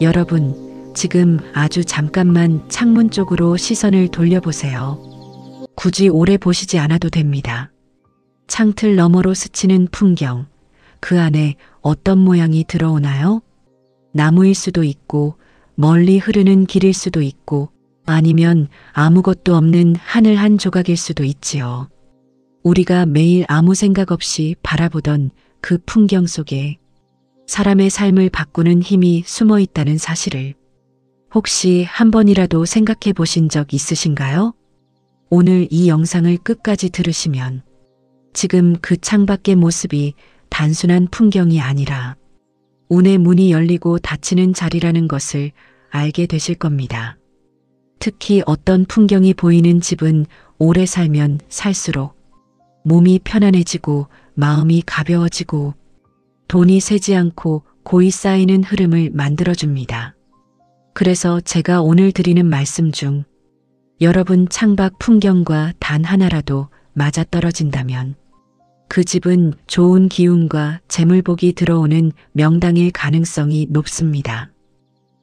여러분, 지금 아주 잠깐만 창문 쪽으로 시선을 돌려보세요. 굳이 오래 보시지 않아도 됩니다. 창틀 너머로 스치는 풍경, 그 안에 어떤 모양이 들어오나요? 나무일 수도 있고, 멀리 흐르는 길일 수도 있고, 아니면 아무것도 없는 하늘 한 조각일 수도 있지요. 우리가 매일 아무 생각 없이 바라보던 그 풍경 속에 사람의 삶을 바꾸는 힘이 숨어 있다는 사실을 혹시 한 번이라도 생각해 보신 적 있으신가요? 오늘 이 영상을 끝까지 들으시면 지금 그 창밖의 모습이 단순한 풍경이 아니라 운의 문이 열리고 닫히는 자리라는 것을 알게 되실 겁니다. 특히 어떤 풍경이 보이는 집은 오래 살면 살수록 몸이 편안해지고 마음이 가벼워지고 돈이 새지 않고 고이 쌓이는 흐름을 만들어줍니다. 그래서 제가 오늘 드리는 말씀 중 여러분 창밖 풍경과 단 하나라도 맞아떨어진다면 그 집은 좋은 기운과 재물복이 들어오는 명당일 가능성이 높습니다.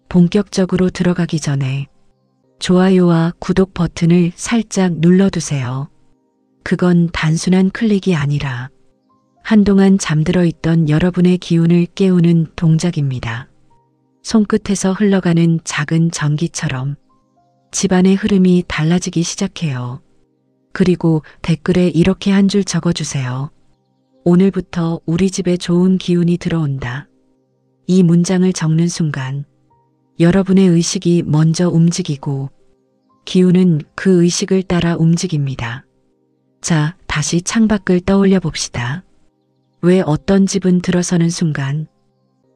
본격적으로 들어가기 전에 좋아요와 구독 버튼을 살짝 눌러두세요. 그건 단순한 클릭이 아니라 한동안 잠들어 있던 여러분의 기운을 깨우는 동작입니다. 손끝에서 흘러가는 작은 전기처럼 집안의 흐름이 달라지기 시작해요. 그리고 댓글에 이렇게 한 줄 적어주세요. 오늘부터 우리 집에 좋은 기운이 들어온다. 이 문장을 적는 순간 여러분의 의식이 먼저 움직이고 기운은 그 의식을 따라 움직입니다. 자, 다시 창밖을 떠올려 봅시다. 왜 어떤 집은 들어서는 순간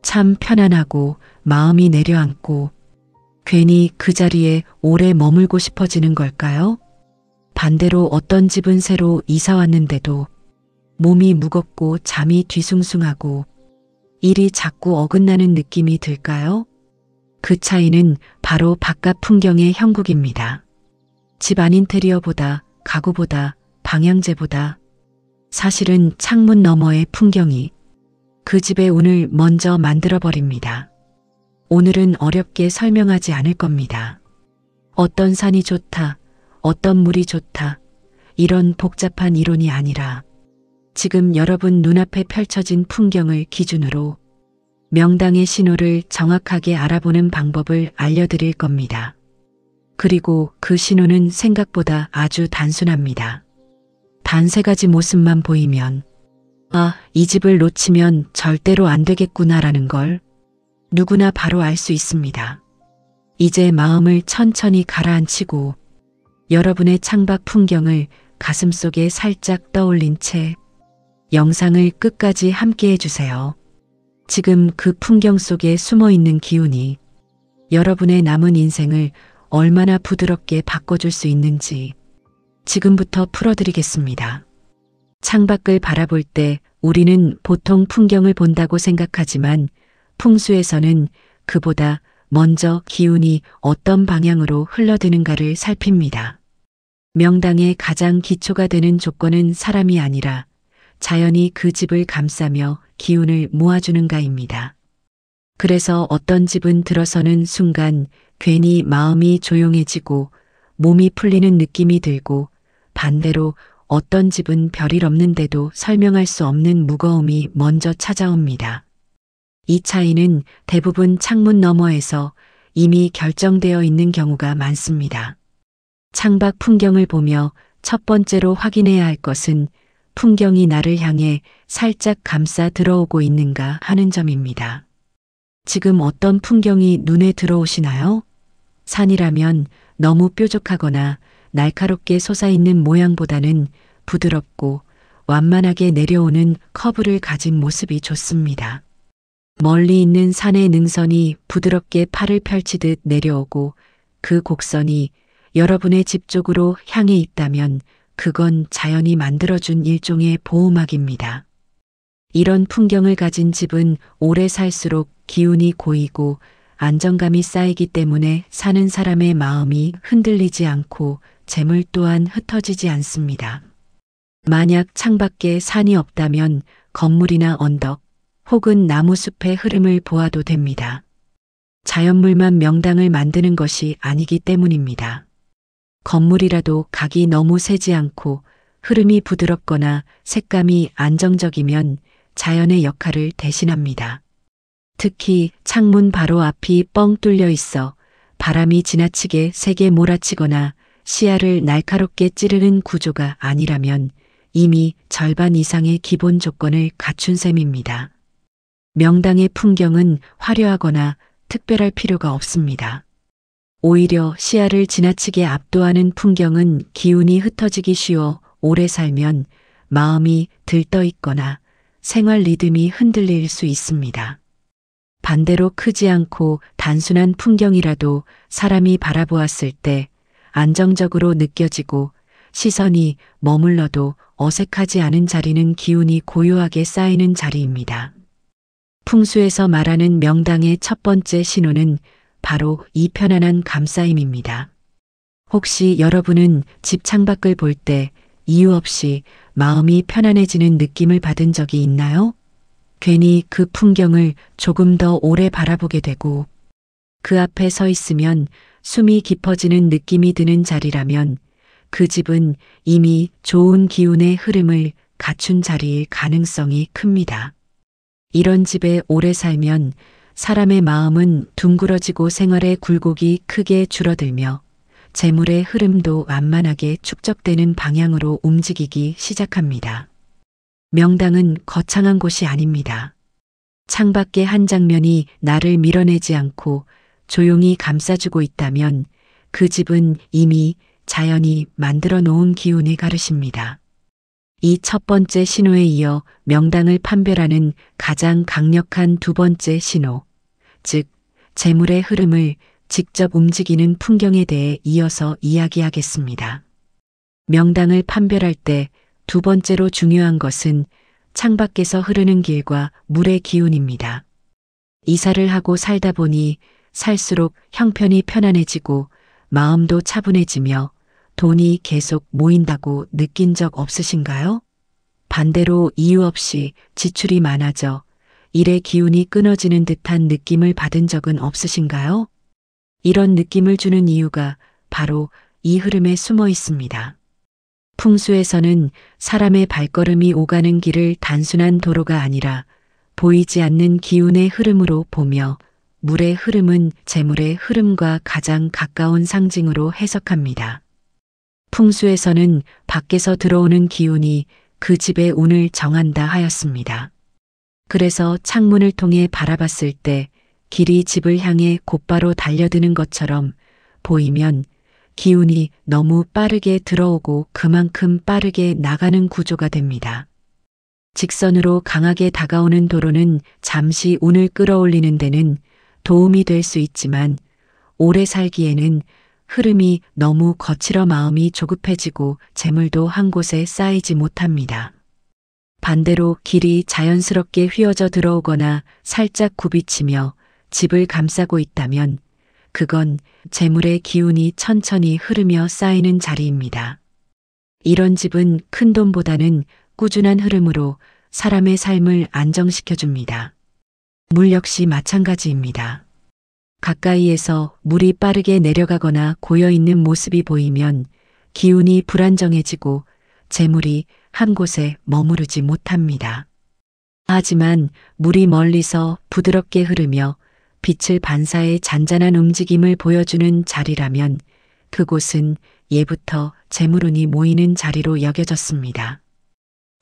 참 편안하고 마음이 내려앉고 괜히 그 자리에 오래 머물고 싶어지는 걸까요? 반대로 어떤 집은 새로 이사 왔는데도 몸이 무겁고 잠이 뒤숭숭하고 일이 자꾸 어긋나는 느낌이 들까요? 그 차이는 바로 바깥 풍경의 형국입니다. 집안 인테리어보다, 가구보다, 방향제보다 사실은 창문 너머의 풍경이 그 집의 운을 먼저 만들어버립니다. 오늘은 어렵게 설명하지 않을 겁니다. 어떤 산이 좋다, 어떤 물이 좋다, 이런 복잡한 이론이 아니라 지금 여러분 눈앞에 펼쳐진 풍경을 기준으로 명당의 신호를 정확하게 알아보는 방법을 알려드릴 겁니다. 그리고 그 신호는 생각보다 아주 단순합니다. 단 3가지 모습만 보이면 아, 이 집을 놓치면 절대로 안 되겠구나라는 걸 누구나 바로 알 수 있습니다. 이제 마음을 천천히 가라앉히고 여러분의 창밖 풍경을 가슴속에 살짝 떠올린 채 영상을 끝까지 함께 해주세요. 지금 그 풍경 속에 숨어 있는 기운이 여러분의 남은 인생을 얼마나 부드럽게 바꿔줄 수 있는지 지금부터 풀어드리겠습니다. 창밖을 바라볼 때 우리는 보통 풍경을 본다고 생각하지만 풍수에서는 그보다 먼저 기운이 어떤 방향으로 흘러드는가를 살핍니다. 명당의 가장 기초가 되는 조건은 사람이 아니라 자연이 그 집을 감싸며 기운을 모아주는가입니다. 그래서 어떤 집은 들어서는 순간 괜히 마음이 조용해지고 몸이 풀리는 느낌이 들고 반대로 어떤 집은 별일 없는데도 설명할 수 없는 무거움이 먼저 찾아옵니다. 이 차이는 대부분 창문 너머에서 이미 결정되어 있는 경우가 많습니다. 창밖 풍경을 보며 첫 번째로 확인해야 할 것은 풍경이 나를 향해 살짝 감싸 들어오고 있는가 하는 점입니다. 지금 어떤 풍경이 눈에 들어오시나요? 산이라면 너무 뾰족하거나 날카롭게 솟아있는 모양보다는 부드럽고 완만하게 내려오는 커브를 가진 모습이 좋습니다. 멀리 있는 산의 능선이 부드럽게 팔을 펼치듯 내려오고 그 곡선이 여러분의 집 쪽으로 향해 있다면 그건 자연이 만들어준 일종의 보호막입니다. 이런 풍경을 가진 집은 오래 살수록 기운이 고이고 안정감이 쌓이기 때문에 사는 사람의 마음이 흔들리지 않고 재물 또한 흩어지지 않습니다. 만약 창밖에 산이 없다면 건물이나 언덕 혹은 나무숲의 흐름을 보아도 됩니다. 자연물만 명당을 만드는 것이 아니기 때문입니다. 건물이라도 각이 너무 세지 않고 흐름이 부드럽거나 색감이 안정적이면 자연의 역할을 대신합니다. 특히 창문 바로 앞이 뻥 뚫려 있어 바람이 지나치게 세게 몰아치거나 시야를 날카롭게 찌르는 구조가 아니라면 이미 절반 이상의 기본 조건을 갖춘 셈입니다. 명당의 풍경은 화려하거나 특별할 필요가 없습니다. 오히려 시야를 지나치게 압도하는 풍경은 기운이 흩어지기 쉬워 오래 살면 마음이 들떠 있거나 생활 리듬이 흔들릴 수 있습니다. 반대로 크지 않고 단순한 풍경이라도 사람이 바라보았을 때 안정적으로 느껴지고 시선이 머물러도 어색하지 않은 자리는 기운이 고요하게 쌓이는 자리입니다. 풍수에서 말하는 명당의 첫 번째 신호는 바로 이 편안한 감싸임입니다. 혹시 여러분은 집 창밖을 볼 때 이유 없이 마음이 편안해지는 느낌을 받은 적이 있나요? 괜히 그 풍경을 조금 더 오래 바라보게 되고 그 앞에 서 있으면 숨이 깊어지는 느낌이 드는 자리라면 그 집은 이미 좋은 기운의 흐름을 갖춘 자리일 가능성이 큽니다. 이런 집에 오래 살면 사람의 마음은 둥그러지고 생활의 굴곡이 크게 줄어들며 재물의 흐름도 완만하게 축적되는 방향으로 움직이기 시작합니다. 명당은 거창한 곳이 아닙니다. 창밖의 한 장면이 나를 밀어내지 않고 조용히 감싸주고 있다면 그 집은 이미 자연이 만들어 놓은 기운의 가르십니다. 이 첫 번째 신호에 이어 명당을 판별하는 가장 강력한 두 번째 신호, 즉 재물의 흐름을 직접 움직이는 풍경에 대해 이어서 이야기하겠습니다. 명당을 판별할 때 두 번째로 중요한 것은 창밖에서 흐르는 길과 물의 기운입니다. 이사를 하고 살다 보니 살수록 형편이 편안해지고 마음도 차분해지며 돈이 계속 모인다고 느낀 적 없으신가요? 반대로 이유 없이 지출이 많아져 일의 기운이 끊어지는 듯한 느낌을 받은 적은 없으신가요? 이런 느낌을 주는 이유가 바로 이 흐름에 숨어 있습니다. 풍수에서는 사람의 발걸음이 오가는 길을 단순한 도로가 아니라 보이지 않는 기운의 흐름으로 보며 물의 흐름은 재물의 흐름과 가장 가까운 상징으로 해석합니다. 풍수에서는 밖에서 들어오는 기운이 그 집의 운을 정한다 하였습니다. 그래서 창문을 통해 바라봤을 때 길이 집을 향해 곧바로 달려드는 것처럼 보이면 기운이 너무 빠르게 들어오고 그만큼 빠르게 나가는 구조가 됩니다. 직선으로 강하게 다가오는 도로는 잠시 운을 끌어올리는 데는 도움이 될 수 있지만 오래 살기에는 흐름이 너무 거칠어 마음이 조급해지고 재물도 한 곳에 쌓이지 못합니다. 반대로 길이 자연스럽게 휘어져 들어오거나 살짝 굽이치며 집을 감싸고 있다면 그건 재물의 기운이 천천히 흐르며 쌓이는 자리입니다. 이런 집은 큰 돈보다는 꾸준한 흐름으로 사람의 삶을 안정시켜줍니다. 물 역시 마찬가지입니다. 가까이에서 물이 빠르게 내려가거나 고여있는 모습이 보이면 기운이 불안정해지고 재물이 한 곳에 머무르지 못합니다. 하지만 물이 멀리서 부드럽게 흐르며 빛을 반사해 잔잔한 움직임을 보여주는 자리라면 그곳은 예부터 재물운이 모이는 자리로 여겨졌습니다.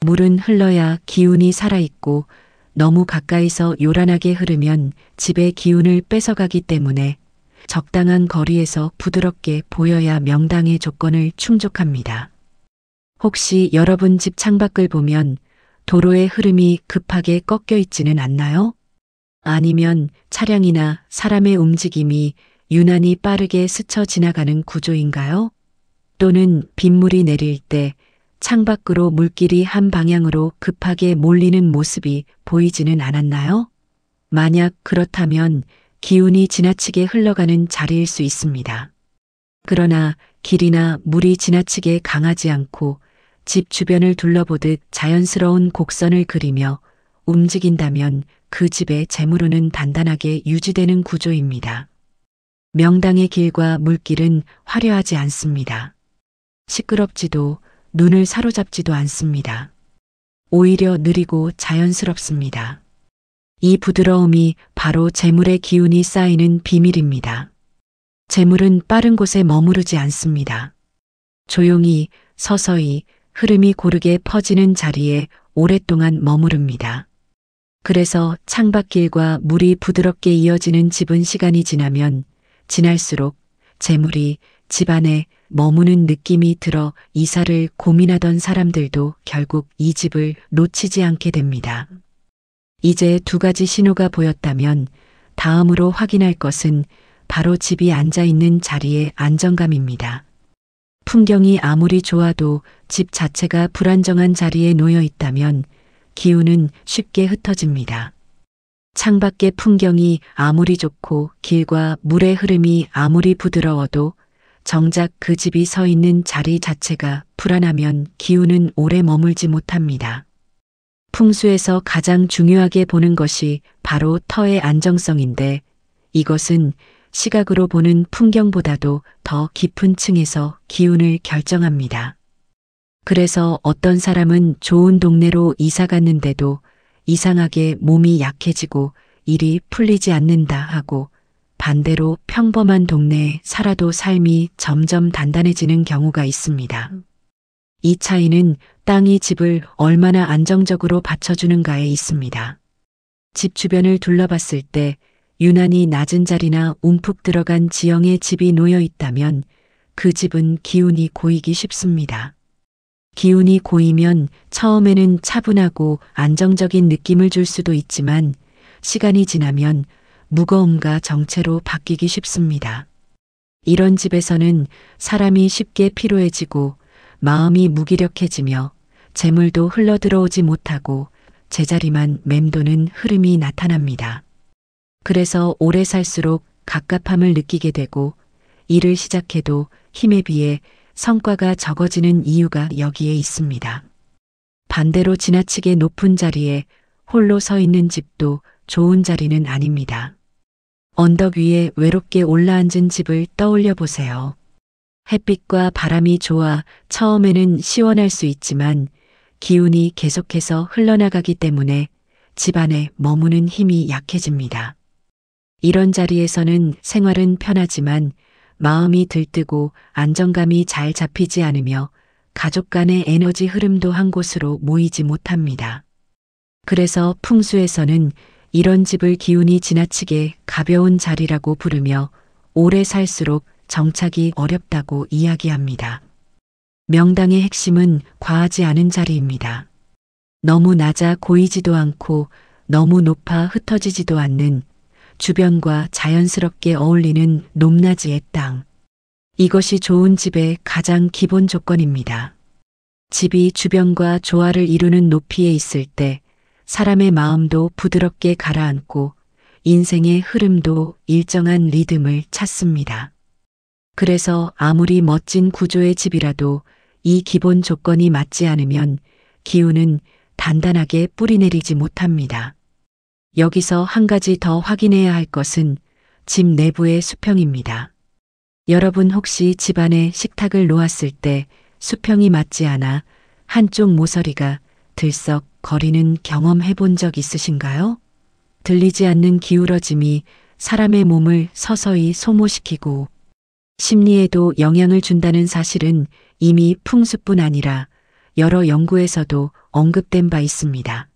물은 흘러야 기운이 살아있고 너무 가까이서 요란하게 흐르면 집의 기운을 뺏어가기 때문에 적당한 거리에서 부드럽게 보여야 명당의 조건을 충족합니다. 혹시 여러분 집 창밖을 보면 도로의 흐름이 급하게 꺾여 있지는 않나요? 아니면 차량이나 사람의 움직임이 유난히 빠르게 스쳐 지나가는 구조인가요? 또는 빗물이 내릴 때 창밖으로 물길이 한 방향으로 급하게 몰리는 모습이 보이지는 않았나요? 만약 그렇다면 기운이 지나치게 흘러가는 자리일 수 있습니다. 그러나 길이나 물이 지나치게 강하지 않고 집 주변을 둘러보듯 자연스러운 곡선을 그리며 움직인다면 그 집의 재물운은 단단하게 유지되는 구조입니다. 명당의 길과 물길은 화려하지 않습니다. 시끄럽지도 눈을 사로잡지도 않습니다. 오히려 느리고 자연스럽습니다. 이 부드러움이 바로 재물의 기운이 쌓이는 비밀입니다. 재물은 빠른 곳에 머무르지 않습니다. 조용히 서서히 흐름이 고르게 퍼지는 자리에 오랫동안 머무릅니다. 그래서 창밖길과 물이 부드럽게 이어지는 집은 시간이 지나면 지날수록 재물이 집 안에 머무는 느낌이 들어 이사를 고민하던 사람들도 결국 이 집을 놓치지 않게 됩니다. 이제 두 가지 신호가 보였다면 다음으로 확인할 것은 바로 집이 앉아 있는 자리의 안정감입니다. 풍경이 아무리 좋아도 집 자체가 불안정한 자리에 놓여 있다면 기운은 쉽게 흩어집니다. 창밖의 풍경이 아무리 좋고 길과 물의 흐름이 아무리 부드러워도 정작 그 집이 서 있는 자리 자체가 불안하면 기운은 오래 머물지 못합니다. 풍수에서 가장 중요하게 보는 것이 바로 터의 안정성인데 이것은 시각으로 보는 풍경보다도 더 깊은 층에서 기운을 결정합니다. 그래서 어떤 사람은 좋은 동네로 이사 갔는데도 이상하게 몸이 약해지고 일이 풀리지 않는다 하고 반대로 평범한 동네에 살아도 삶이 점점 단단해지는 경우가 있습니다. 이 차이는 땅이 집을 얼마나 안정적으로 받쳐주는가에 있습니다. 집 주변을 둘러봤을 때 유난히 낮은 자리나 움푹 들어간 지형의 집이 놓여 있다면 그 집은 기운이 고이기 쉽습니다. 기운이 고이면 처음에는 차분하고 안정적인 느낌을 줄 수도 있지만 시간이 지나면 무거움과 정체로 바뀌기 쉽습니다. 이런 집에서는 사람이 쉽게 피로해지고 마음이 무기력해지며 재물도 흘러들어오지 못하고 제자리만 맴도는 흐름이 나타납니다. 그래서 오래 살수록 갑갑함을 느끼게 되고 일을 시작해도 힘에 비해 성과가 적어지는 이유가 여기에 있습니다. 반대로 지나치게 높은 자리에 홀로 서 있는 집도 좋은 자리는 아닙니다. 언덕 위에 외롭게 올라앉은 집을 떠올려 보세요. 햇빛과 바람이 좋아 처음에는 시원할 수 있지만 기운이 계속해서 흘러나가기 때문에 집 안에 머무는 힘이 약해집니다. 이런 자리에서는 생활은 편하지만 마음이 들뜨고 안정감이 잘 잡히지 않으며 가족 간의 에너지 흐름도 한 곳으로 모이지 못합니다. 그래서 풍수에서는 이런 집을 기운이 지나치게 가벼운 자리라고 부르며 오래 살수록 정착이 어렵다고 이야기합니다. 명당의 핵심은 과하지 않은 자리입니다. 너무 낮아 고이지도 않고 너무 높아 흩어지지도 않는 주변과 자연스럽게 어울리는 높낮이의 땅. 이것이 좋은 집의 가장 기본 조건입니다. 집이 주변과 조화를 이루는 높이에 있을 때 사람의 마음도 부드럽게 가라앉고 인생의 흐름도 일정한 리듬을 찾습니다. 그래서 아무리 멋진 구조의 집이라도 이 기본 조건이 맞지 않으면 기운은 단단하게 뿌리내리지 못합니다. 여기서 한 가지 더 확인해야 할 것은 집 내부의 수평입니다. 여러분 혹시 집안에 식탁을 놓았을 때 수평이 맞지 않아 한쪽 모서리가 들썩 거리는 경험 해본 적 있으신가요? 들리지 않는 기울어짐이 사람의 몸을 서서히 소모시키고 심리에도 영향을 준다는 사실은 이미 풍수뿐 아니라 여러 연구에서도 언급된 바 있습니다.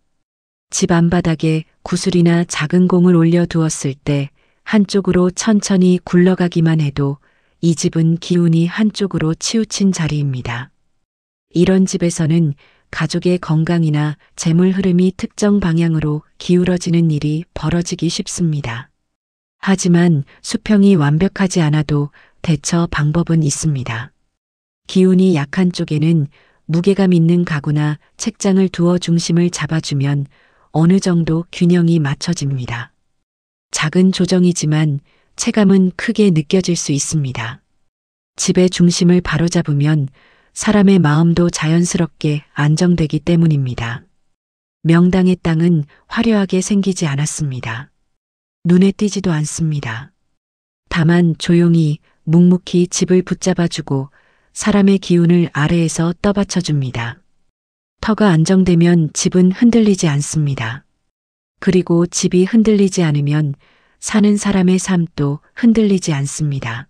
집 안바닥에 구슬이나 작은 공을 올려두었을 때 한쪽으로 천천히 굴러가기만 해도 이 집은 기운이 한쪽으로 치우친 자리입니다. 이런 집에서는 가족의 건강이나 재물 흐름이 특정 방향으로 기울어지는 일이 벌어지기 쉽습니다. 하지만 수평이 완벽하지 않아도 대처 방법은 있습니다. 기운이 약한 쪽에는 무게감 있는 가구나 책장을 두어 중심을 잡아주면 어느 정도 균형이 맞춰집니다. 작은 조정이지만 체감은 크게 느껴질 수 있습니다. 집의 중심을 바로잡으면 사람의 마음도 자연스럽게 안정되기 때문입니다. 명당의 땅은 화려하게 생기지 않았습니다. 눈에 띄지도 않습니다. 다만 조용히 묵묵히 집을 붙잡아주고 사람의 기운을 아래에서 떠받쳐줍니다. 터가 안정되면 집은 흔들리지 않습니다. 그리고 집이 흔들리지 않으면 사는 사람의 삶도 흔들리지 않습니다.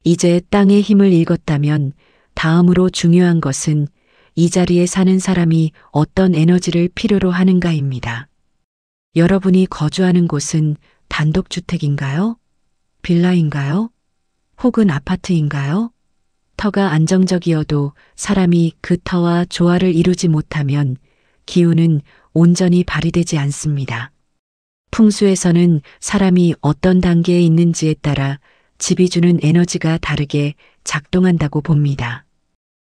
이제 땅의 힘을 읽었다면 다음으로 중요한 것은 이 자리에 사는 사람이 어떤 에너지를 필요로 하는가입니다. 여러분이 거주하는 곳은 단독주택인가요? 빌라인가요? 혹은 아파트인가요? 터가 안정적이어도 사람이 그 터와 조화를 이루지 못하면 기운은 온전히 발휘되지 않습니다. 풍수에서는 사람이 어떤 단계에 있는지에 따라 집이 주는 에너지가 다르게 작동한다고 봅니다.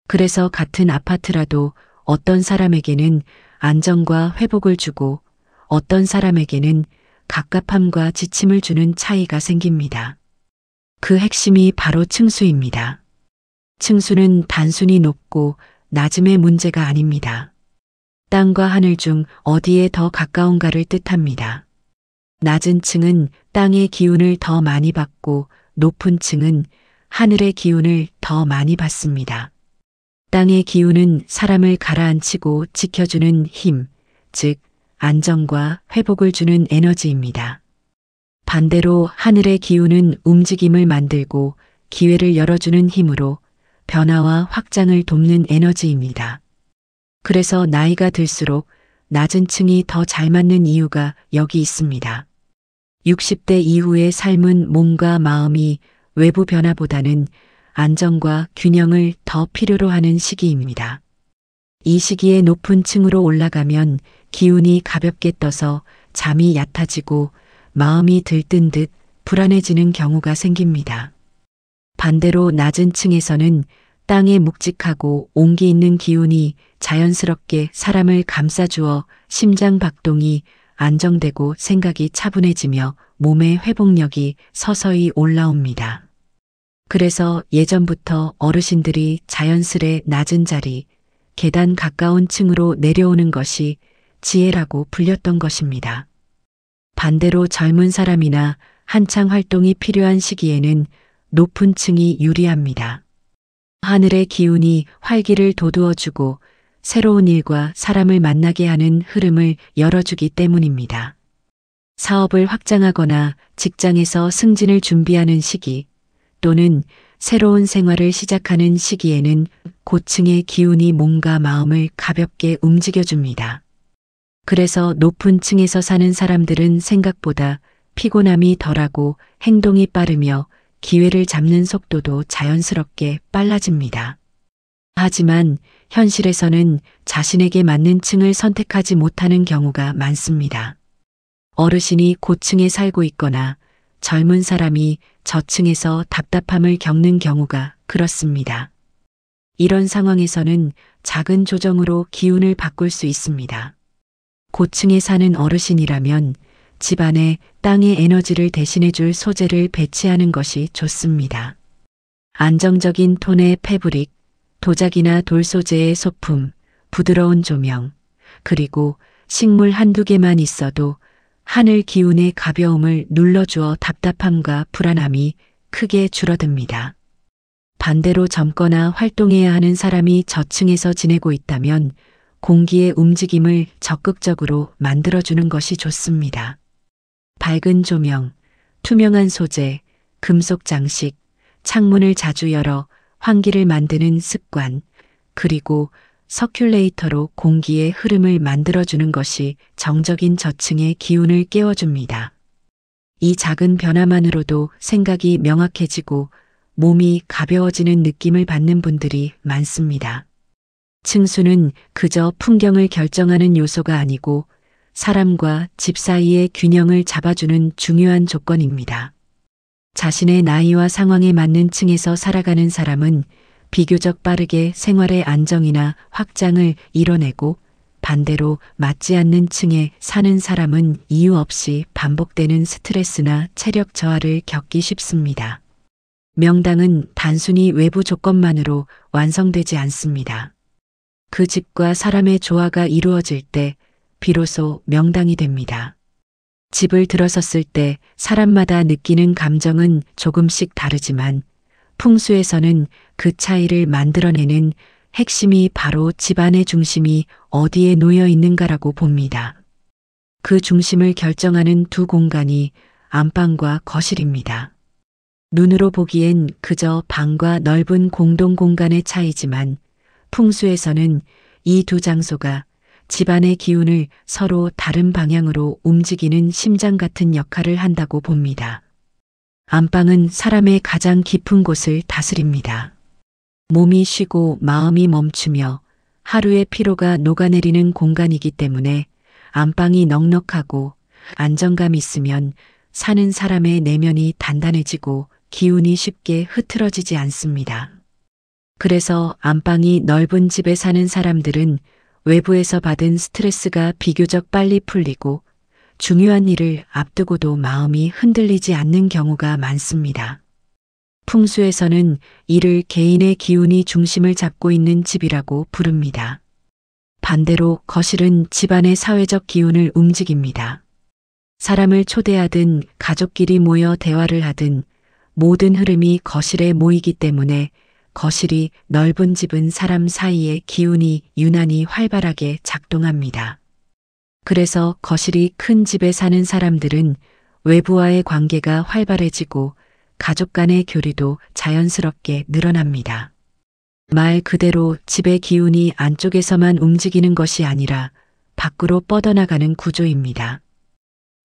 그래서 같은 아파트라도 어떤 사람에게는 안정과 회복을 주고 어떤 사람에게는 갑갑함과 지침을 주는 차이가 생깁니다. 그 핵심이 바로 층수입니다. 층수는 단순히 높고 낮음의 문제가 아닙니다. 땅과 하늘 중 어디에 더 가까운가를 뜻합니다. 낮은 층은 땅의 기운을 더 많이 받고 높은 층은 하늘의 기운을 더 많이 받습니다. 땅의 기운은 사람을 가라앉히고 지켜주는 힘, 즉 안정과 회복을 주는 에너지입니다. 반대로 하늘의 기운은 움직임을 만들고 기회를 열어주는 힘으로 변화와 확장을 돕는 에너지입니다. 그래서 나이가 들수록 낮은 층이 더 잘 맞는 이유가 여기 있습니다. 60대 이후의 삶은 몸과 마음이 외부 변화보다는 안정과 균형을 더 필요로 하는 시기입니다. 이 시기에 높은 층으로 올라가면 기운이 가볍게 떠서 잠이 얕아지고 마음이 들뜬 듯 불안해지는 경우가 생깁니다. 반대로 낮은 층에서는 땅에 묵직하고 온기 있는 기운이 자연스럽게 사람을 감싸주어 심장 박동이 안정되고 생각이 차분해지며 몸의 회복력이 서서히 올라옵니다. 그래서 예전부터 어르신들이 자연스레 낮은 자리, 계단 가까운 층으로 내려오는 것이 지혜라고 불렸던 것입니다. 반대로 젊은 사람이나 한창 활동이 필요한 시기에는 높은 층이 유리합니다. 하늘의 기운이 활기를 돋우어주고 새로운 일과 사람을 만나게 하는 흐름을 열어주기 때문입니다. 사업을 확장하거나 직장에서 승진을 준비하는 시기 또는 새로운 생활을 시작하는 시기에는 고층의 기운이 몸과 마음을 가볍게 움직여줍니다. 그래서 높은 층에서 사는 사람들은 생각보다 피곤함이 덜하고 행동이 빠르며 기회를 잡는 속도도 자연스럽게 빨라집니다. 하지만 현실에서는 자신에게 맞는 층을 선택하지 못하는 경우가 많습니다. 어르신이 고층에 살고 있거나 젊은 사람이 저층에서 답답함을 겪는 경우가 그렇습니다. 이런 상황에서는 작은 조정으로 기운을 바꿀 수 있습니다. 고층에 사는 어르신이라면 집안에 땅의 에너지를 대신해줄 소재를 배치하는 것이 좋습니다. 안정적인 톤의 패브릭, 도자기나 돌 소재의 소품, 부드러운 조명, 그리고 식물 한두 개만 있어도 하늘 기운의 가벼움을 눌러주어 답답함과 불안함이 크게 줄어듭니다. 반대로 젊거나 활동해야 하는 사람이 저층에서 지내고 있다면 공기의 움직임을 적극적으로 만들어주는 것이 좋습니다. 밝은 조명, 투명한 소재, 금속 장식, 창문을 자주 열어 환기를 만드는 습관, 그리고 서큘레이터로 공기의 흐름을 만들어주는 것이 정적인 저층의 기운을 깨워줍니다. 이 작은 변화만으로도 생각이 명확해지고 몸이 가벼워지는 느낌을 받는 분들이 많습니다. 층수는 그저 풍경을 결정하는 요소가 아니고 사람과 집 사이의 균형을 잡아주는 중요한 조건입니다. 자신의 나이와 상황에 맞는 층에서 살아가는 사람은 비교적 빠르게 생활의 안정이나 확장을 이뤄내고 반대로 맞지 않는 층에 사는 사람은 이유 없이 반복되는 스트레스나 체력 저하를 겪기 쉽습니다. 명당은 단순히 외부 조건만으로 완성되지 않습니다. 그 집과 사람의 조화가 이루어질 때 비로소 명당이 됩니다. 집을 들어섰을 때 사람마다 느끼는 감정은 조금씩 다르지만 풍수에서는 그 차이를 만들어내는 핵심이 바로 집안의 중심이 어디에 놓여 있는가라고 봅니다. 그 중심을 결정하는 두 공간이 안방과 거실입니다. 눈으로 보기엔 그저 방과 넓은 공동 공간의 차이지만 풍수에서는 이 두 장소가 집안의 기운을 서로 다른 방향으로 움직이는 심장 같은 역할을 한다고 봅니다. 안방은 사람의 가장 깊은 곳을 다스립니다. 몸이 쉬고 마음이 멈추며 하루의 피로가 녹아내리는 공간이기 때문에 안방이 넉넉하고 안정감 있으면 사는 사람의 내면이 단단해지고 기운이 쉽게 흐트러지지 않습니다. 그래서 안방이 넓은 집에 사는 사람들은 외부에서 받은 스트레스가 비교적 빨리 풀리고 중요한 일을 앞두고도 마음이 흔들리지 않는 경우가 많습니다. 풍수에서는 이를 개인의 기운이 중심을 잡고 있는 집이라고 부릅니다. 반대로 거실은 집안의 사회적 기운을 움직입니다. 사람을 초대하든 가족끼리 모여 대화를 하든 모든 흐름이 거실에 모이기 때문에 거실이 넓은 집은 사람 사이의 기운이 유난히 활발하게 작동합니다. 그래서 거실이 큰 집에 사는 사람들은 외부와의 관계가 활발해지고 가족 간의 교류도 자연스럽게 늘어납니다. 말 그대로 집의 기운이 안쪽에서만 움직이는 것이 아니라 밖으로 뻗어나가는 구조입니다.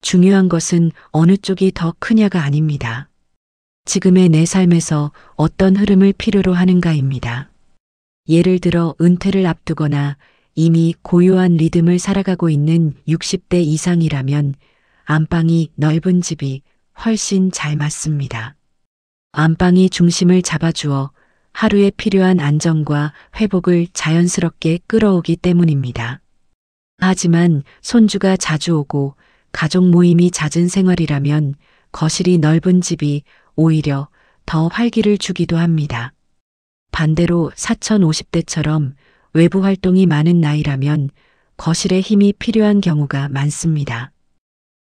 중요한 것은 어느 쪽이 더 크냐가 아닙니다. 지금의 내 삶에서 어떤 흐름을 필요로 하는가입니다. 예를 들어 은퇴를 앞두거나 이미 고요한 리듬을 살아가고 있는 60대 이상이라면 안방이 넓은 집이 훨씬 잘 맞습니다. 안방이 중심을 잡아주어 하루에 필요한 안정과 회복을 자연스럽게 끌어오기 때문입니다. 하지만 손주가 자주 오고 가족 모임이 잦은 생활이라면 거실이 넓은 집이 오히려 더 활기를 주기도 합니다. 반대로 사천 50대처럼 외부 활동이 많은 나이라면 거실에 힘이 필요한 경우가 많습니다.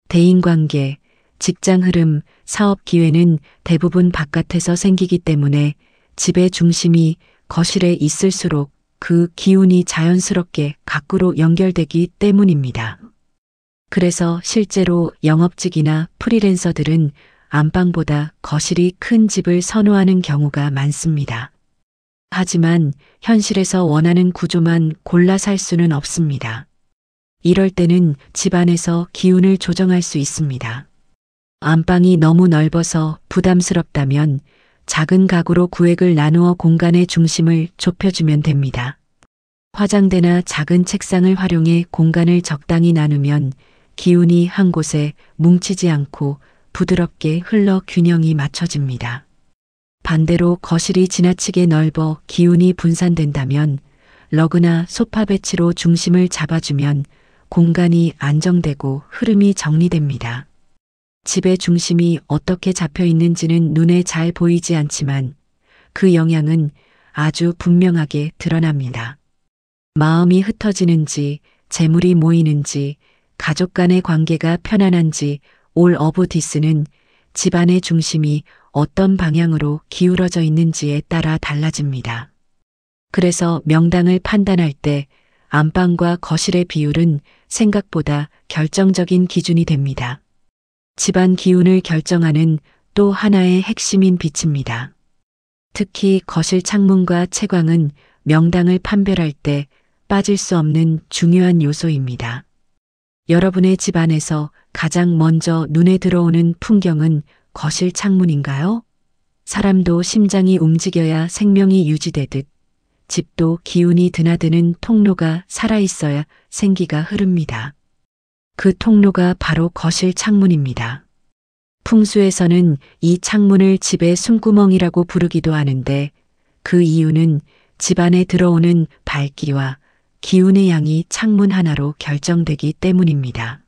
대인관계, 직장 흐름, 사업 기회는 대부분 바깥에서 생기기 때문에 집의 중심이 거실에 있을수록 그 기운이 자연스럽게 밖으로 연결되기 때문입니다. 그래서 실제로 영업직이나 프리랜서들은 안방보다 거실이 큰 집을 선호하는 경우가 많습니다. 하지만 현실에서 원하는 구조만 골라 살 수는 없습니다. 이럴 때는 집안에서 기운을 조정할 수 있습니다. 안방이 너무 넓어서 부담스럽다면 작은 가구로 구획을 나누어 공간의 중심을 좁혀주면 됩니다. 화장대나 작은 책상을 활용해 공간을 적당히 나누면 기운이 한 곳에 뭉치지 않고 부드럽게 흘러 균형이 맞춰집니다. 반대로 거실이 지나치게 넓어 기운이 분산된다면 러그나 소파 배치로 중심을 잡아주면 공간이 안정되고 흐름이 정리됩니다. 집의 중심이 어떻게 잡혀 있는지는 눈에 잘 보이지 않지만 그 영향은 아주 분명하게 드러납니다. 마음이 흩어지는지, 재물이 모이는지, 가족 간의 관계가 편안한지 올 오브 디스는 집안의 중심이 어떤 방향으로 기울어져 있는지에 따라 달라집니다. 그래서 명당을 판단할 때 안방과 거실의 비율은 생각보다 결정적인 기준이 됩니다. 집안 기운을 결정하는 또 하나의 핵심인 빛입니다. 특히 거실 창문과 채광은 명당을 판별할 때 빠질 수 없는 중요한 요소입니다. 여러분의 집안에서 가장 먼저 눈에 들어오는 풍경은 거실 창문인가요? 사람도 심장이 움직여야 생명이 유지되듯 집도 기운이 드나드는 통로가 살아있어야 생기가 흐릅니다. 그 통로가 바로 거실 창문입니다. 풍수에서는 이 창문을 집의 숨구멍이라고 부르기도 하는데 그 이유는 집안에 들어오는 밝기와 기운의 양이 창문 하나로 결정되기 때문입니다.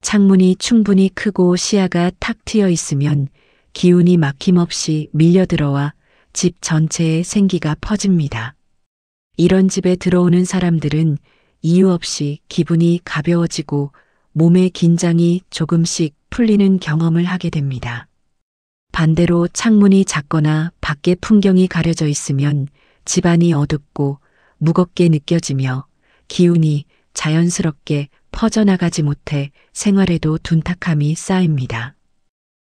창문이 충분히 크고 시야가 탁 트여 있으면 기운이 막힘없이 밀려들어와 집 전체에 생기가 퍼집니다. 이런 집에 들어오는 사람들은 이유 없이 기분이 가벼워지고 몸의 긴장이 조금씩 풀리는 경험을 하게 됩니다. 반대로 창문이 작거나 밖의 풍경이 가려져 있으면 집안이 어둡고 무겁게 느껴지며 기운이 자연스럽게 퍼져나가지 못해 생활에도 둔탁함이 쌓입니다.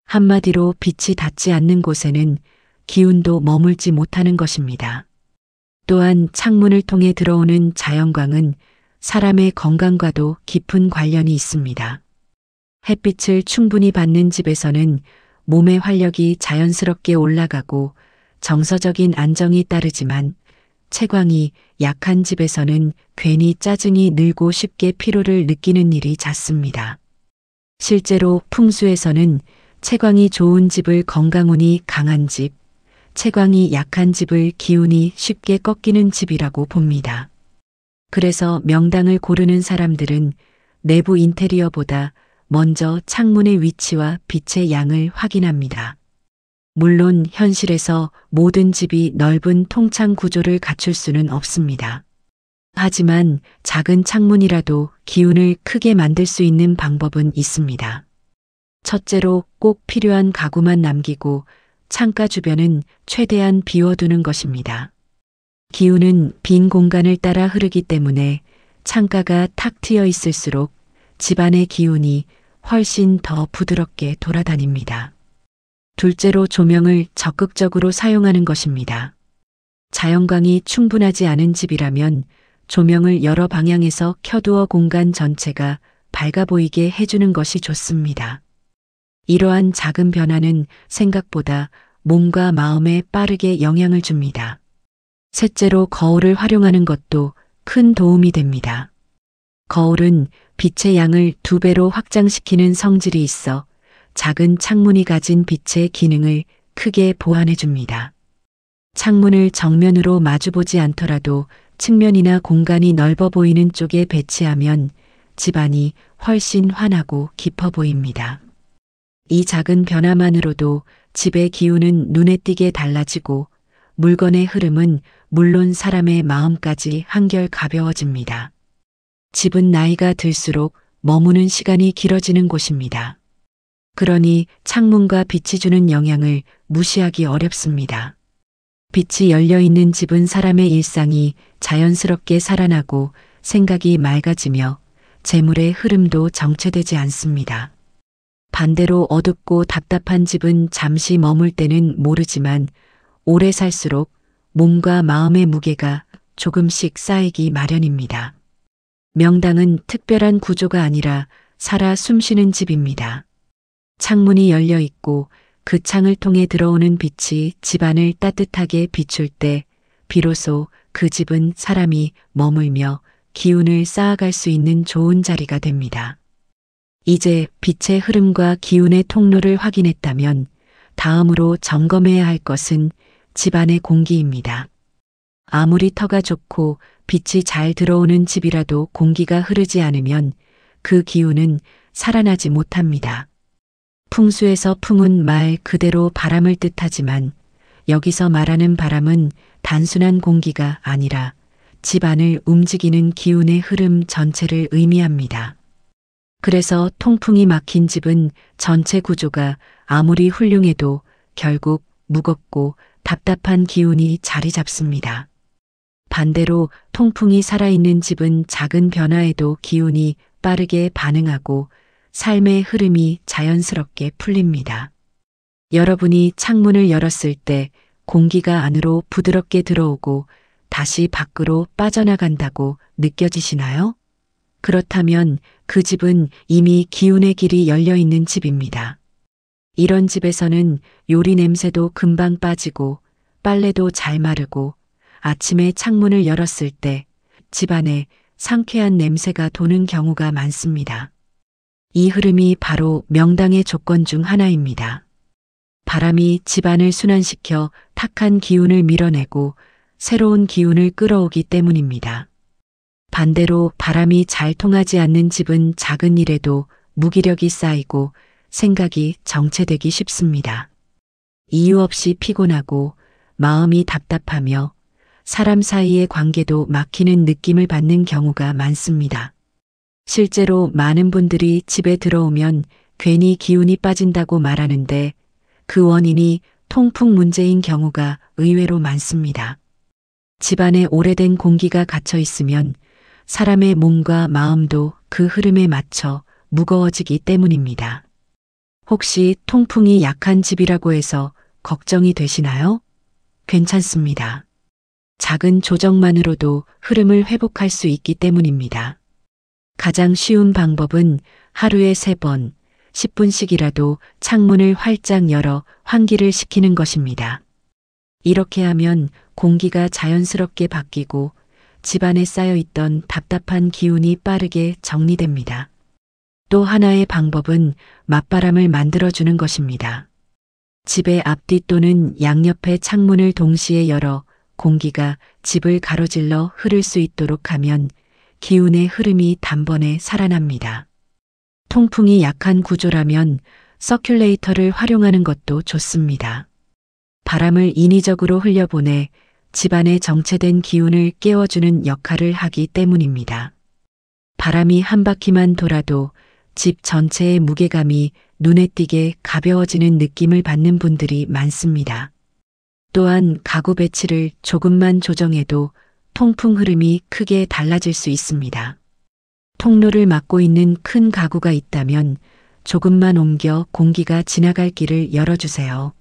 한마디로 빛이 닿지 않는 곳에는 기운도 머물지 못하는 것입니다. 또한 창문을 통해 들어오는 자연광은 사람의 건강과도 깊은 관련이 있습니다. 햇빛을 충분히 받는 집에서는 몸의 활력이 자연스럽게 올라가고 정서적인 안정이 따르지만 채광이 약한 집에서는 괜히 짜증이 늘고 쉽게 피로를 느끼는 일이 잦습니다. 실제로 풍수에서는 채광이 좋은 집을 건강운이 강한 집, 채광이 약한 집을 기운이 쉽게 꺾이는 집이라고 봅니다. 그래서 명당을 고르는 사람들은 내부 인테리어보다 먼저 창문의 위치와 빛의 양을 확인합니다. 물론 현실에서 모든 집이 넓은 통창 구조를 갖출 수는 없습니다. 하지만 작은 창문이라도 기운을 크게 만들 수 있는 방법은 있습니다. 첫째로 꼭 필요한 가구만 남기고 창가 주변은 최대한 비워두는 것입니다. 기운은 빈 공간을 따라 흐르기 때문에 창가가 탁 트여 있을수록 집안의 기운이 훨씬 더 부드럽게 돌아다닙니다. 둘째로 조명을 적극적으로 사용하는 것입니다. 자연광이 충분하지 않은 집이라면 조명을 여러 방향에서 켜두어 공간 전체가 밝아 보이게 해주는 것이 좋습니다. 이러한 작은 변화는 생각보다 몸과 마음에 빠르게 영향을 줍니다. 셋째로 거울을 활용하는 것도 큰 도움이 됩니다. 거울은 빛의 양을 2배로 확장시키는 성질이 있어 작은 창문이 가진 빛의 기능을 크게 보완해 줍니다. 창문을 정면으로 마주보지 않더라도 측면이나 공간이 넓어 보이는 쪽에 배치하면 집안이 훨씬 환하고 깊어 보입니다. 이 작은 변화만으로도 집의 기운은 눈에 띄게 달라지고 물건의 흐름은 물론 사람의 마음까지 한결 가벼워집니다. 집은 나이가 들수록 머무는 시간이 길어지는 곳입니다. 그러니 창문과 빛이 주는 영향을 무시하기 어렵습니다. 빛이 열려 있는 집은 사람의 일상이 자연스럽게 살아나고 생각이 맑아지며 재물의 흐름도 정체되지 않습니다. 반대로 어둡고 답답한 집은 잠시 머물 때는 모르지만 오래 살수록 몸과 마음의 무게가 조금씩 쌓이기 마련입니다. 명당은 특별한 구조가 아니라 살아 숨쉬는 집입니다. 창문이 열려 있고 그 창을 통해 들어오는 빛이 집안을 따뜻하게 비출 때 비로소 그 집은 사람이 머물며 기운을 쌓아갈 수 있는 좋은 자리가 됩니다. 이제 빛의 흐름과 기운의 통로를 확인했다면 다음으로 점검해야 할 것은 집안의 공기입니다. 아무리 터가 좋고 빛이 잘 들어오는 집이라도 공기가 흐르지 않으면 그 기운은 살아나지 못합니다. 풍수에서 풍은 말 그대로 바람을 뜻하지만 여기서 말하는 바람은 단순한 공기가 아니라 집안을 움직이는 기운의 흐름 전체를 의미합니다. 그래서 통풍이 막힌 집은 전체 구조가 아무리 훌륭해도 결국 무겁고 답답한 기운이 자리 잡습니다. 반대로 통풍이 살아있는 집은 작은 변화에도 기운이 빠르게 반응하고 삶의 흐름이 자연스럽게 풀립니다. 여러분이 창문을 열었을 때 공기가 안으로 부드럽게 들어오고 다시 밖으로 빠져나간다고 느껴지시나요? 그렇다면 그 집은 이미 기운의 길이 열려 있는 집입니다. 이런 집에서는 요리 냄새도 금방 빠지고 빨래도 잘 마르고 아침에 창문을 열었을 때 집안에 상쾌한 냄새가 도는 경우가 많습니다. 이 흐름이 바로 명당의 조건 중 하나입니다. 바람이 집안을 순환시켜 탁한 기운을 밀어내고 새로운 기운을 끌어오기 때문입니다. 반대로 바람이 잘 통하지 않는 집은 작은 일에도 무기력이 쌓이고 생각이 정체되기 쉽습니다. 이유 없이 피곤하고 마음이 답답하며 사람 사이의 관계도 막히는 느낌을 받는 경우가 많습니다. 실제로 많은 분들이 집에 들어오면 괜히 기운이 빠진다고 말하는데 그 원인이 통풍 문제인 경우가 의외로 많습니다. 집안에 오래된 공기가 갇혀 있으면 사람의 몸과 마음도 그 흐름에 맞춰 무거워지기 때문입니다. 혹시 통풍이 약한 집이라고 해서 걱정이 되시나요? 괜찮습니다. 작은 조정만으로도 흐름을 회복할 수 있기 때문입니다. 가장 쉬운 방법은 하루에 3번, 10분씩이라도 창문을 활짝 열어 환기를 시키는 것입니다. 이렇게 하면 공기가 자연스럽게 바뀌고 집안에 쌓여있던 답답한 기운이 빠르게 정리됩니다. 또 하나의 방법은 맞바람을 만들어주는 것입니다. 집의 앞뒤 또는 양옆의 창문을 동시에 열어 공기가 집을 가로질러 흐를 수 있도록 하면 기운의 흐름이 단번에 살아납니다. 통풍이 약한 구조라면 서큘레이터를 활용하는 것도 좋습니다. 바람을 인위적으로 흘려보내 집안에 정체된 기운을 깨워주는 역할을 하기 때문입니다. 바람이 한 바퀴만 돌아도 집 전체의 무게감이 눈에 띄게 가벼워지는 느낌을 받는 분들이 많습니다. 또한 가구 배치를 조금만 조정해도 통풍 흐름이 크게 달라질 수 있습니다. 통로를 막고 있는 큰 가구가 있다면 조금만 옮겨 공기가 지나갈 길을 열어주세요.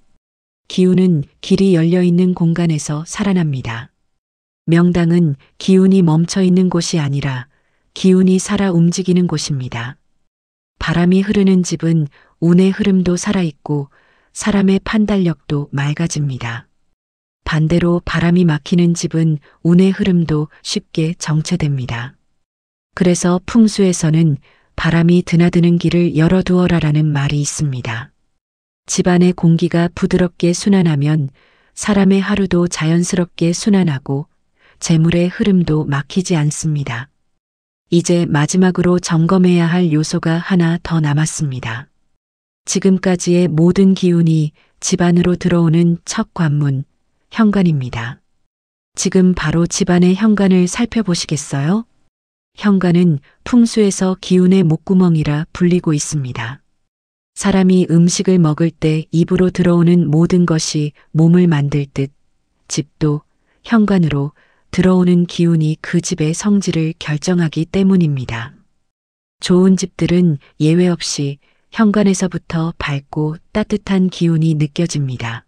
기운은 길이 열려 있는 공간에서 살아납니다. 명당은 기운이 멈춰 있는 곳이 아니라 기운이 살아 움직이는 곳입니다. 바람이 흐르는 집은 운의 흐름도 살아있고 사람의 판단력도 맑아집니다. 반대로 바람이 막히는 집은 운의 흐름도 쉽게 정체됩니다. 그래서 풍수에서는 바람이 드나드는 길을 열어두어라라는 말이 있습니다. 집안의 공기가 부드럽게 순환하면 사람의 하루도 자연스럽게 순환하고 재물의 흐름도 막히지 않습니다. 이제 마지막으로 점검해야 할 요소가 하나 더 남았습니다. 지금까지의 모든 기운이 집안으로 들어오는 첫 관문, 현관입니다. 지금 바로 집안의 현관을 살펴보시겠어요? 현관은 풍수에서 기운의 목구멍이라 불리고 있습니다. 사람이 음식을 먹을 때 입으로 들어오는 모든 것이 몸을 만들 듯 집도 현관으로 들어오는 기운이 그 집의 성질을 결정하기 때문입니다. 좋은 집들은 예외 없이 현관에서부터 밝고 따뜻한 기운이 느껴집니다.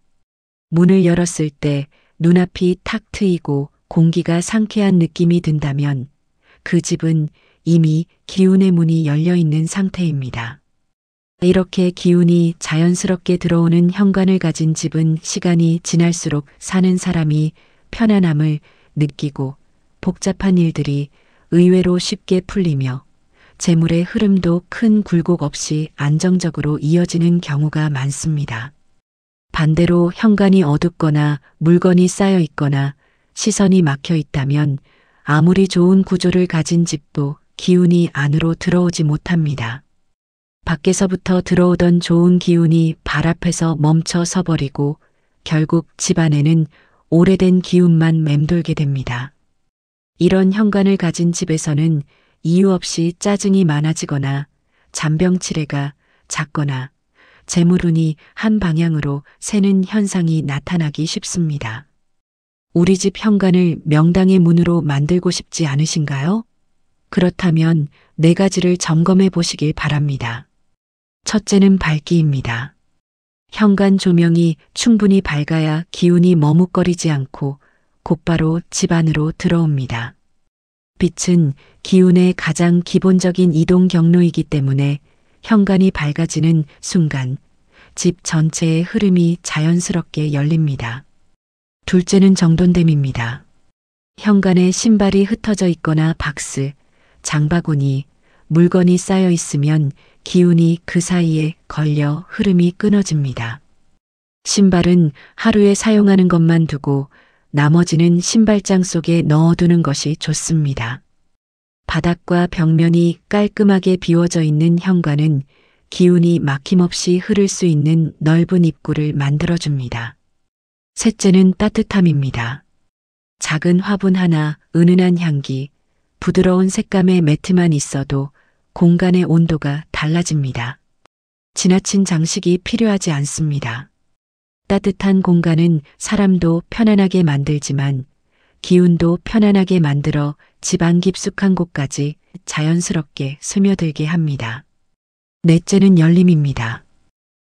문을 열었을 때 눈앞이 탁 트이고 공기가 상쾌한 느낌이 든다면 그 집은 이미 기운의 문이 열려 있는 상태입니다. 이렇게 기운이 자연스럽게 들어오는 현관을 가진 집은 시간이 지날수록 사는 사람이 편안함을 느끼고 복잡한 일들이 의외로 쉽게 풀리며 재물의 흐름도 큰 굴곡 없이 안정적으로 이어지는 경우가 많습니다. 반대로 현관이 어둡거나 물건이 쌓여 있거나 시선이 막혀 있다면 아무리 좋은 구조를 가진 집도 기운이 안으로 들어오지 못합니다. 밖에서부터 들어오던 좋은 기운이 발 앞에서 멈춰 서버리고 결국 집안에는 오래된 기운만 맴돌게 됩니다. 이런 현관을 가진 집에서는 이유 없이 짜증이 많아지거나 잔병치레가 작거나 재물운이 한 방향으로 새는 현상이 나타나기 쉽습니다. 우리 집 현관을 명당의 문으로 만들고 싶지 않으신가요? 그렇다면 4가지를 점검해 보시길 바랍니다. 첫째는 밝기입니다. 현관 조명이 충분히 밝아야 기운이 머뭇거리지 않고 곧바로 집 안으로 들어옵니다. 빛은 기운의 가장 기본적인 이동 경로이기 때문에 현관이 밝아지는 순간 집 전체의 흐름이 자연스럽게 열립니다. 둘째는 정돈됨입니다. 현관에 신발이 흩어져 있거나 박스, 장바구니, 물건이 쌓여 있으면 기운이 그 사이에 걸려 흐름이 끊어집니다. 신발은 하루에 사용하는 것만 두고 나머지는 신발장 속에 넣어두는 것이 좋습니다. 바닥과 벽면이 깔끔하게 비워져 있는 현관은 기운이 막힘없이 흐를 수 있는 넓은 입구를 만들어줍니다. 셋째는 따뜻함입니다. 작은 화분 하나, 은은한 향기, 부드러운 색감의 매트만 있어도 공간의 온도가 달라집니다. 지나친 장식이 필요하지 않습니다. 따뜻한 공간은 사람도 편안하게 만들지만 기운도 편안하게 만들어 집안 깊숙한 곳까지 자연스럽게 스며들게 합니다. 넷째는 열림입니다.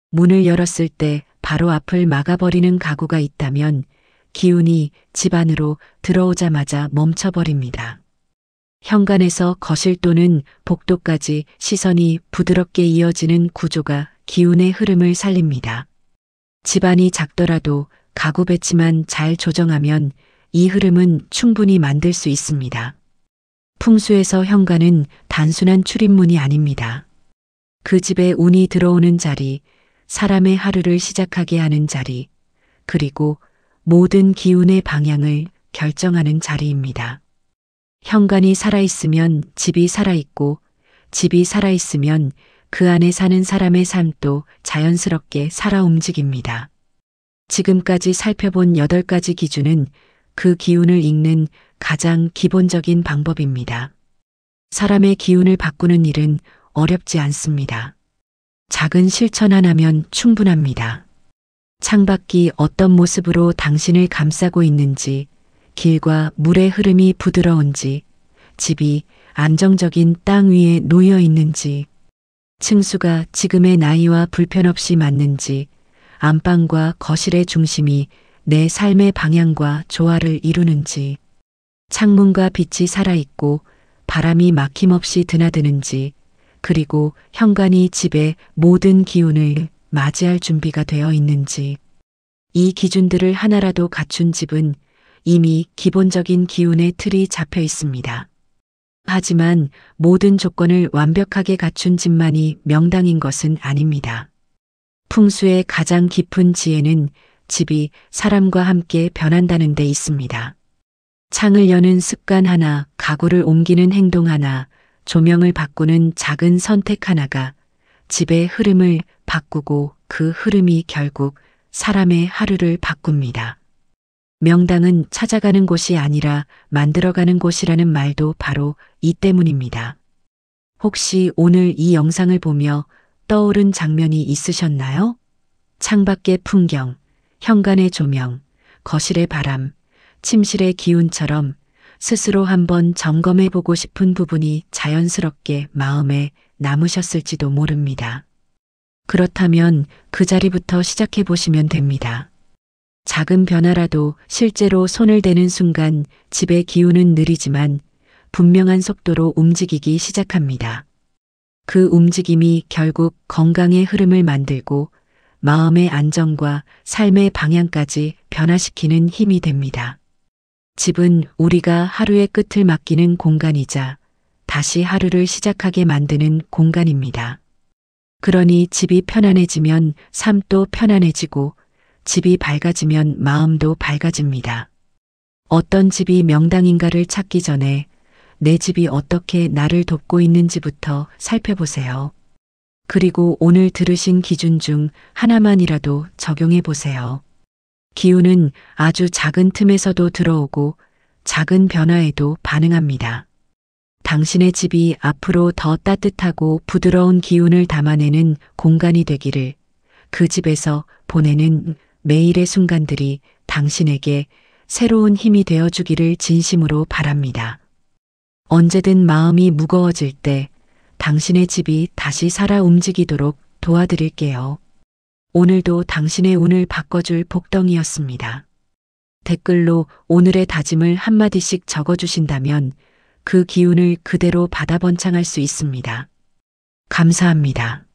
문을 열었을 때 바로 앞을 막아버리는 가구가 있다면 기운이 집 안으로 들어오자마자 멈춰버립니다. 현관에서 거실 또는 복도까지 시선이 부드럽게 이어지는 구조가 기운의 흐름을 살립니다. 집안이 작더라도 가구 배치만 잘 조정하면 이 흐름은 충분히 만들 수 있습니다. 풍수에서 현관은 단순한 출입문이 아닙니다. 그 집에 운이 들어오는 자리, 사람의 하루를 시작하게 하는 자리, 그리고 모든 기운의 방향을 결정하는 자리입니다. 현관이 살아있으면 집이 살아있고, 집이 살아있으면 그 안에 사는 사람의 삶도 자연스럽게 살아 움직입니다. 지금까지 살펴본 8가지 기준은 그 기운을 읽는 가장 기본적인 방법입니다. 사람의 기운을 바꾸는 일은 어렵지 않습니다. 작은 실천 하나면 충분합니다. 창밖이 어떤 모습으로 당신을 감싸고 있는지, 길과 물의 흐름이 부드러운지, 집이 안정적인 땅 위에 놓여 있는지, 층수가 지금의 나이와 불편 없이 맞는지, 안방과 거실의 중심이 내 삶의 방향과 조화를 이루는지, 창문과 빛이 살아있고 바람이 막힘없이 드나드는지, 그리고 현관이 집의 모든 기운을 맞이할 준비가 되어 있는지, 이 기준들을 하나라도 갖춘 집은 이미 기본적인 기운의 틀이 잡혀 있습니다. 하지만 모든 조건을 완벽하게 갖춘 집만이 명당인 것은 아닙니다. 풍수의 가장 깊은 지혜는 집이 사람과 함께 변한다는 데 있습니다. 창을 여는 습관 하나, 가구를 옮기는 행동 하나, 조명을 바꾸는 작은 선택 하나가 집의 흐름을 바꾸고 그 흐름이 결국 사람의 하루를 바꿉니다. 명당은 찾아가는 곳이 아니라 만들어가는 곳이라는 말도 바로 이 때문입니다. 혹시 오늘 이 영상을 보며 떠오른 장면이 있으셨나요? 창밖의 풍경, 현관의 조명, 거실의 바람, 침실의 기운처럼 스스로 한번 점검해 보고 싶은 부분이 자연스럽게 마음에 남으셨을지도 모릅니다. 그렇다면 그 자리부터 시작해 보시면 됩니다. 작은 변화라도 실제로 손을 대는 순간 집의 기운은 느리지만 분명한 속도로 움직이기 시작합니다. 그 움직임이 결국 건강의 흐름을 만들고 마음의 안정과 삶의 방향까지 변화시키는 힘이 됩니다. 집은 우리가 하루의 끝을 맡기는 공간이자 다시 하루를 시작하게 만드는 공간입니다. 그러니 집이 편안해지면 삶도 편안해지고 집이 밝아지면 마음도 밝아집니다. 어떤 집이 명당인가를 찾기 전에 내 집이 어떻게 나를 돕고 있는지부터 살펴보세요. 그리고 오늘 들으신 기준 중 하나만이라도 적용해 보세요. 기운은 아주 작은 틈에서도 들어오고 작은 변화에도 반응합니다. 당신의 집이 앞으로 더 따뜻하고 부드러운 기운을 담아내는 공간이 되기를, 그 집에서 보내는 매일의 순간들이 당신에게 새로운 힘이 되어주기를 진심으로 바랍니다. 언제든 마음이 무거워질 때 당신의 집이 다시 살아 움직이도록 도와드릴게요. 오늘도 당신의 운을 바꿔줄 복덩이였습니다. 댓글로 오늘의 다짐을 한마디씩 적어주신다면 그 기운을 그대로 받아 번창할 수 있습니다. 감사합니다.